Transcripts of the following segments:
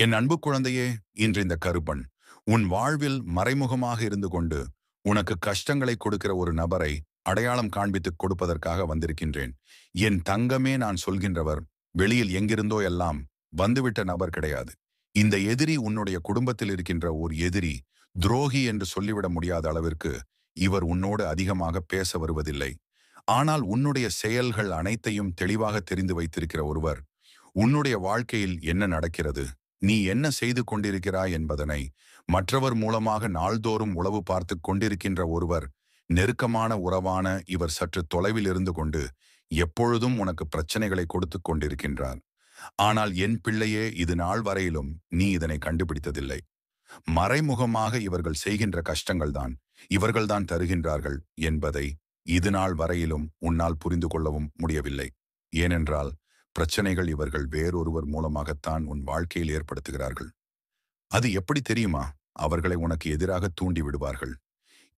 என் அன்பு குழந்தையே, இன்று இந்த கருப்பன் உன் வாழ்வில் மறைமுகமாக இருந்து கொண்டு உனக்கு கஷ்டங்களை கொடுக்கிற ஒரு நபரை அடையாளம் காண்பித்துக் கொடுப்பதற்காக வந்திருக்கின்றேன். என் தங்கமே, நான் சொல்கின்றவர் வெளியில் எங்கிருந்தோ எல்லாம் வந்துவிட்ட நபர் கிடையாது. இந்த எதிரி உன்னுடைய குடும்பத்தில் இருக்கின்ற ஒரு எதிரி, துரோகி என்று சொல்லிவிட முடியாத அளவிற்கு இவர் உன்னோடு அதிகமாக பேச வருவதில்லை. ஆனால் உன்னுடைய செயல்கள் அனைத்தையும் தெளிவாக தெரிந்து வைத்திருக்கிற ஒருவர் உன்னுடைய வாழ்க்கையில் என்ன நடக்கிறது, நீ என்ன செய்து கொண்டிருக்கிறாய் என்பதனை மற்றவர் மூலமாக நாள்தோறும் உளவு பார்த்து கொண்டிருக்கின்ற ஒருவர், நெருக்கமான உறவான இவர் சற்று தொலைவில் இருந்து கொண்டு எப்பொழுதும் உனக்கு பிரச்சனைகளை கொடுத்து கொண்டிருக்கின்றார். ஆனால் என் பிள்ளையே, இது நாள் வரையிலும் நீ இதனை கண்டுபிடித்ததில்லை. மறைமுகமாக இவர்கள் செய்கின்ற கஷ்டங்கள்தான் இவர்கள்தான் தருகின்றார்கள் என்பதை இது நாள் வரையிலும் உன்னால் புரிந்து கொள்ளவும் முடியவில்லை. ஏனென்றால் பிரச்சனைகள் இவர்கள் வேறொருவர் மூலமாகத்தான் உன் வாழ்க்கையில் ஏற்படுத்துகிறார்கள். அது எப்படி தெரியுமா? அவர்களை உனக்கு எதிராக தூண்டி விடுவார்கள்.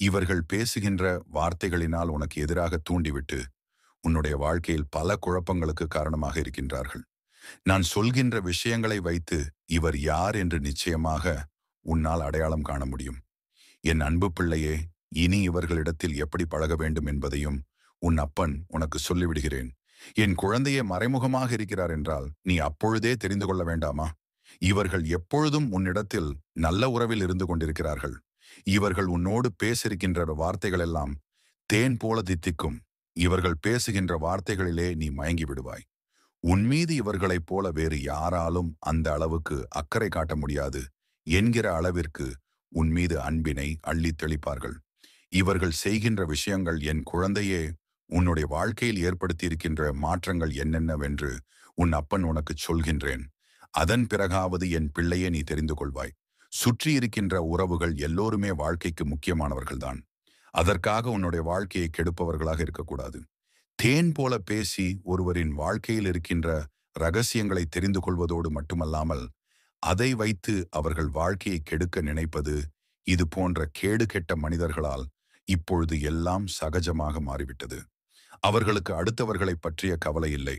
இவர்கள் பேசுகின்ற வார்த்தைகளினால் உனக்கு எதிராக தூண்டிவிட்டு உன்னுடைய வாழ்க்கையில் பல குழப்பங்களுக்கு காரணமாக இருக்கின்றார்கள். நான் சொல்கின்ற விஷயங்களை வைத்து இவர் யார் என்று நிச்சயமாக உன்னால் அடையாளம் காண முடியும். என் அன்பு பிள்ளையே, இனி இவர்களிடத்தில் எப்படி பழக வேண்டும் என்பதையும் உன் அப்பன் உனக்கு சொல்லிவிடுகிறேன். என் குழந்தையே, மறைமுகமாக இருக்கிறார் என்றால் நீ அப்பொழுதே தெரிந்து கொள்ள வேண்டாமா? இவர்கள் எப்பொழுதும் உன்னிடத்தில் நல்ல உறவில் இருந்து கொண்டிருக்கிறார்கள். இவர்கள் உன்னோடு பேசிருக்கின்ற வார்த்தைகள் எல்லாம் தேன் போல தித்திக்கும். இவர்கள் பேசுகின்ற வார்த்தைகளிலே நீ மயங்கி விடுவாய். உன்மீது இவர்களைப் போல வேறு யாராலும் அந்த அளவுக்கு அக்கறை காட்ட முடியாது என்கிற அளவிற்கு உன்மீது அன்பினை அள்ளித் தெளிப்பார்கள். இவர்கள் செய்கின்ற விஷயங்கள், என் குழந்தையே, உன்னுடைய வாழ்க்கையில் ஏற்படுத்தி இருக்கின்ற மாற்றங்கள் என்னென்னவென்று உன் அப்பன் உனக்கு சொல்கின்றேன். அதன் பிறகாவது என் பிள்ளையே நீ தெரிந்து கொள்வாய். சுற்றி இருக்கின்ற உறவுகள் எல்லோருமே வாழ்க்கைக்கு முக்கியமானவர்கள்தான். அதற்காக உன்னுடைய வாழ்க்கையை கெடுப்பவர்களாக இருக்கக்கூடாது. தேன் போல பேசி ஒருவரின் வாழ்க்கையில் இருக்கின்ற ரகசியங்களை தெரிந்து கொள்வதோடு மட்டுமல்லாமல் அதை வைத்து அவர்கள் வாழ்க்கையை கெடுக்க நினைப்பது, இது போன்ற கேடு கெட்ட மனிதர்களால் இப்பொழுது எல்லாம் சகஜமாக மாறிவிட்டது. அவர்களுக்கு அடுத்தவர்களை பற்றிய கவலை இல்லை.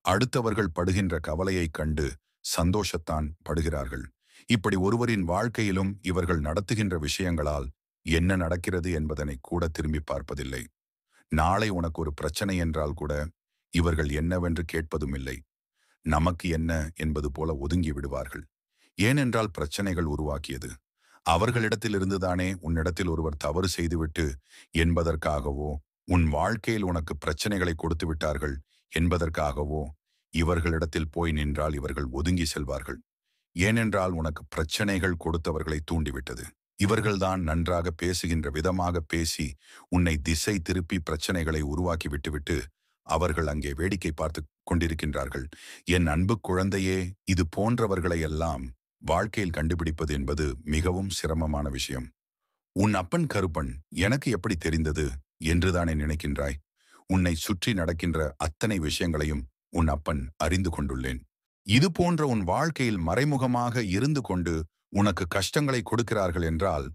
அடுத்தவர்கள் படுகின்ற கவலையைக் கண்டு சந்தோஷத்தான் படுகிறார்கள். இப்படி ஒருவரின் வாழ்க்கையிலும் இவர்கள் நடத்துகின்ற விஷயங்களால் என்ன நடக்கிறது என்பதனை கூட திரும்பி பார்ப்பதில்லை. நாளை உனக்கு ஒரு பிரச்சனை என்றால் கூட இவர்கள் என்னவென்று கேட்பதும் இல்லை. நமக்கு என்ன என்பது போல ஒதுங்கி விடுவார்கள். ஏனென்றால் பிரச்சனைகள் உருவாக்கியது அவர்களிடத்திலிருந்துதானே. உன்னிடத்தில் ஒருவர் தவறு செய்துவிட்டு என்பதற்காகவோ, உன் வாழ்க்கையில் உனக்கு பிரச்சனைகளை கொடுத்து விட்டார்கள் என்பதற்காகவோ இவர்களிடத்தில் போய் நின்றால் இவர்கள் ஒதுங்கி செல்வார்கள். ஏனென்றால் உனக்கு பிரச்சனைகள் கொடுத்தவர்களை தூண்டிவிட்டது. இவர்கள்தான் நன்றாக பேசுகின்ற விதமாக பேசி உன்னை திசை திருப்பி பிரச்சனைகளை உருவாக்கி விட்டுவிட்டு அவர்கள் அங்கே வேடிக்கை பார்த்து கொண்டிருக்கின்றார்கள். என் அன்பு குழந்தையே, இது போன்றவர்களை எல்லாம் வாழ்க்கையில் கண்டுபிடிப்பது என்பது மிகவும் சிரமமான விஷயம். உன் அப்பன் கருப்பன் எனக்கு எப்படி தெரிந்தது என்றுதானே நினைக்கின்றாய்? உன்னை சுற்றி நடக்கின்ற அத்தனை விஷயங்களையும் உன் அப்பன் அறிந்து கொண்டுள்ளேன். இது போன்ற உன் வாழ்க்கையில் மறைமுகமாக இருந்து கொண்டு உனக்கு கஷ்டங்களை கொடுக்கிறார்கள் என்றால்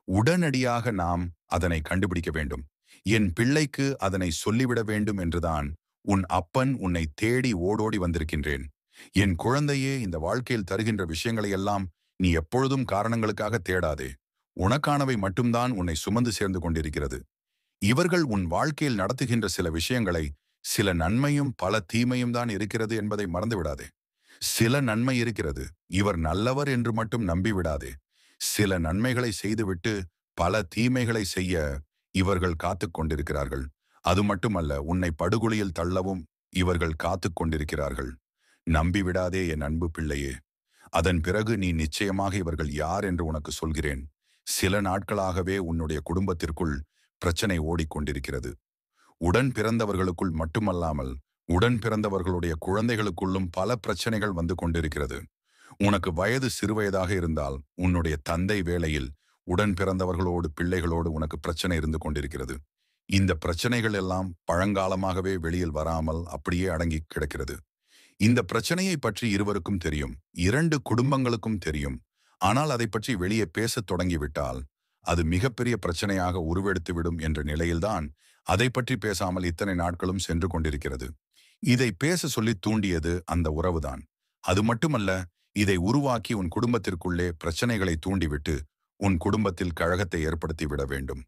உடனடியாக நாம் அதனை கண்டுபிடிக்க வேண்டும். என் பிள்ளைக்கு அதனை சொல்லிவிட வேண்டும் என்றுதான் உன் அப்பன் உன்னை தேடி ஓடோடி வந்திருக்கின்றேன். என் குழந்தையே, இந்த வாழ்க்கையில் தருகின்ற விஷயங்களை எல்லாம் நீ எப்பொழுதும் காரணங்களுக்காக தேடாதே. உனக்கானவை மட்டும்தான் உன்னை சுமந்து சேர்ந்து கொண்டிருக்கிறது. இவர்கள் உன் வாழ்க்கையில் நடத்துகின்ற சில விஷயங்களை, சில நன்மையும் பல தீமையும் தான் இருக்கிறது என்பதை மறந்துவிடாதே. சில நன்மை இருக்கிறது, இவர் நல்லவர் என்று மட்டும் நம்பிவிடாதே. சில நன்மைகளை செய்துவிட்டு பல தீமைகளை செய்ய இவர்கள் காத்து கொண்டிருக்கிறார்கள். அது மட்டுமல்ல, உன்னை படுகொலியில் தள்ளவும் இவர்கள் காத்து கொண்டிருக்கிறார்கள். நம்பிவிடாதே என் அன்பு பிள்ளையே. அதன் பிறகு நீ நிச்சயமாக இவர்கள் யார் என்று உனக்கு சொல்கிறேன். சில நாட்களாகவே உன்னுடைய குடும்பத்திற்குள் பிரச்சனை ஓடிக்கொண்டிருக்கிறது. உடன் பிறந்தவர்களுக்குள் மட்டுமல்லாமல் உடன் பிறந்தவர்களுடைய குழந்தைகளுக்குள்ளும் பல பிரச்சனைகள் வந்து கொண்டிருக்கிறது. உனக்கு வயது சிறுவயதாக இருந்தால் உன்னுடைய தந்தை வேளையில் உடன் பிறந்தவர்களோடு பிள்ளைகளோடு உனக்கு பிரச்சனை இருந்து கொண்டிருக்கிறது. இந்த பிரச்சனைகள் எல்லாம் பழங்காலமாகவே வெளியில் வராமல் அப்படியே அடங்கி கிடக்கிறது. இந்த பிரச்சனையை பற்றி இருவருக்கும் தெரியும், இரண்டு குடும்பங்களுக்கும் தெரியும். ஆனால் அதை பற்றி வெளியே பேசத் தொடங்கிவிட்டால் அது மிகப்பெரிய பிரச்சனையாக உருவெடுத்துவிடும் என்ற நிலையில்தான் அதை பற்றி பேசாமல் இத்தனை நாட்களும் சென்று கொண்டிருக்கிறது. இதை பேச சொல்லி தூண்டியது அந்த உறவுதான். அது மட்டுமல்ல, இதை உருவாக்கி உன் குடும்பத்திற்குள்ளே பிரச்சனைகளை தூண்டிவிட்டு உன் குடும்பத்தில் கழகத்தை ஏற்படுத்தி விட வேண்டும்.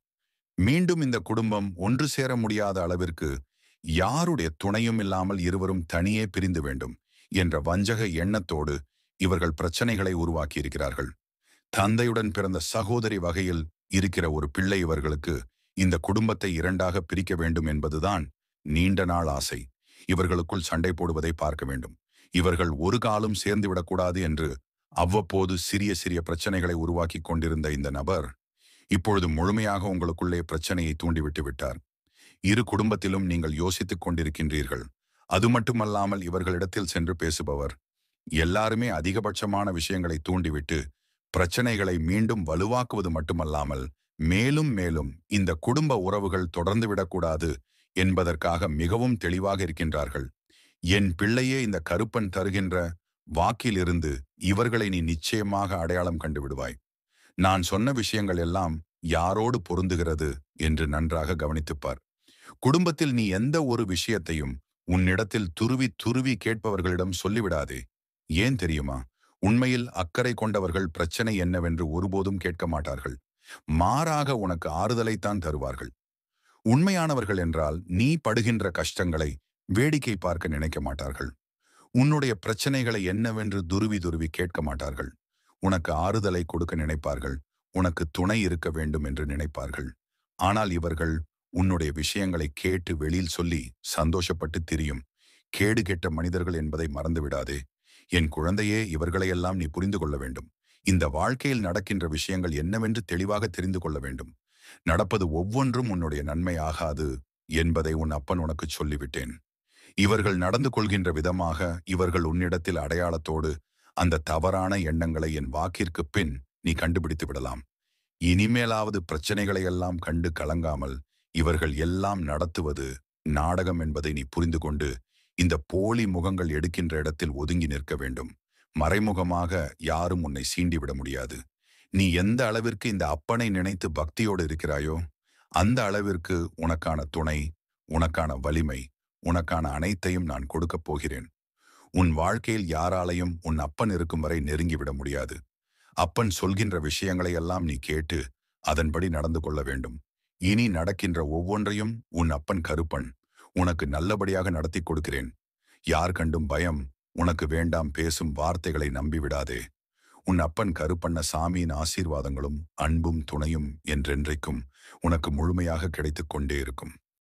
மீண்டும் இந்த குடும்பம் ஒன்று சேர முடியாத அளவிற்கு யாருடைய துணையும் இல்லாமல் இருவரும் தனியே பிரிந்து வேண்டும் என்ற வஞ்சக எண்ணத்தோடு இவர்கள் பிரச்சனைகளை உருவாக்கியிருக்கிறார்கள். தந்தையுடன் பிறந்த சகோதரி வகையில் இருக்கிற ஒரு பிள்ளை இவர்களுக்கு இந்த குடும்பத்தை இரண்டாக பிரிக்க வேண்டும் என்பதுதான் நீண்ட நாள் ஆசை. இவர்களுக்குள் சண்டை போடுவதை பார்க்க வேண்டும். இவர்கள் ஒரு காலம் சேர்ந்து விடக்கூடாது என்று அவ்வப்போது சிறிய சிறிய பிரச்சனைகளை உருவாக்கி கொண்டிருந்த இந்த நபர் இப்பொழுது முழுமையாக உங்களுக்குள்ளே பிரச்சனையை தூண்டிவிட்டு விட்டார். இரு குடும்பத்திலும் நீங்கள் யோசித்துக் கொண்டிருக்கின்றீர்கள். அது மட்டுமல்லாமல் இவர்களிடத்தில் சென்று பேசுபவர் எல்லாருமே அதிகபட்சமான விஷயங்களை தூண்டிவிட்டு பிரச்சனைகளை மீண்டும் வலுவாக்குவது மட்டுமல்லாமல் மேலும் மேலும் இந்த குடும்ப உறவுகள் தொடர்ந்து விடக்கூடாது என்பதற்காக மிகவும் தெளிவாக இருக்கின்றார்கள். என் பிள்ளையே, இந்த கருப்பன் தருகின்ற வாக்கிலிருந்து இவர்களை நீ நிச்சயமாக அடையாளம் கண்டு விடுவாய். நான் சொன்ன விஷயங்கள் எல்லாம் யாரோடு பொருந்துகிறது என்று நன்றாக கவனித்துப்பார். குடும்பத்தில் நீ எந்த ஒரு விஷயத்தையும் உன்னிடத்தில் துருவி துருவி கேட்பவர்களிடம் சொல்லிவிடாதே. ஏன் தெரியுமா? உண்மையில் அக்கறை கொண்டவர்கள் பிரச்சனை என்னவென்று ஒருபோதும் கேட்க மாட்டார்கள். மாறாக உனக்கு ஆறுதலைத்தான் தருவார்கள். உண்மையானவர்கள் என்றால் நீ படுகின்ற கஷ்டங்களை வேடிக்கை பார்க்க நினைக்க மாட்டார்கள். உன்னுடைய பிரச்சனைகளை என்னவென்று துருவி துருவி கேட்க மாட்டார்கள். உனக்கு ஆறுதலை கொடுக்க நினைப்பார்கள். உனக்கு துணை இருக்க வேண்டும் என்று நினைப்பார்கள். ஆனால் இவர்கள் உன்னுடைய விஷயங்களை கேட்டு வெளியில் சொல்லி சந்தோஷப்பட்டு திரியும் கேடு கெட்ட மனிதர்கள் என்பதை மறந்துவிடாதே. என் குழந்தையே, இவர்களையெல்லாம் நீ புரிந்து கொள்ள வேண்டும். இந்த வாழ்க்கையில் நடக்கின்ற விஷயங்கள் என்னவென்று தெளிவாக தெரிந்து கொள்ள வேண்டும். நடப்பது ஒவ்வொன்றும் உன்னுடைய நன்மை ஆகாது என்பதை உன் அப்பன் உனக்கு சொல்லிவிட்டேன். இவர்கள் நடந்து கொள்கின்ற விதமாக இவர்கள் உன்னிடத்தில் அடையாளத்தோடு அந்த தவறான எண்ணங்களை என் வாக்கிற்கு பின் நீ கண்டுபிடித்து விடலாம். இனிமேலாவது பிரச்சனைகளை எல்லாம் கண்டு கலங்காமல் இவர்கள் எல்லாம் நடத்துவது நாடகம் என்பதை நீ புரிந்து கொண்டு இந்த போலி முகங்கள் எடுக்கின்ற இடத்தில் ஒதுங்கி நிற்க வேண்டும். மறைமுகமாக யாரும் உன்னை சீண்டிவிட முடியாது. நீ எந்த அளவிற்கு இந்த அப்பனை நினைத்து பக்தியோடு இருக்கிறாயோ அந்த அளவிற்கு உனக்கான துணை, உனக்கான வலிமை, உனக்கான அனைத்தையும் நான் கொடுக்கப் போகிறேன். உன் வாழ்க்கையில் யாராலையும் உன் அப்பன் இருக்கும் வரை நெருங்கிவிட முடியாது. அப்பன் சொல்கின்ற விஷயங்களை எல்லாம் நீ கேட்டு அதன்படி நடந்து கொள்ள வேண்டும். இனி நடக்கின்ற ஒவ்வொன்றையும் உன் அப்பன் கருப்பன் உனக்கு நல்லபடியாக நடத்தி கொடுக்கிறேன். யார் கண்டும் பயம் உனக்கு வேண்டாம். பேசும் வார்த்தைகளை நம்பிவிடாதே. உன் அப்பன் கருப்பண்ண சாமியின் ஆசீர்வாதங்களும் அன்பும் துணையும் என்றென்றைக்கும் உனக்கு முழுமையாக கிடைத்துக் கொண்டே இருக்கும்.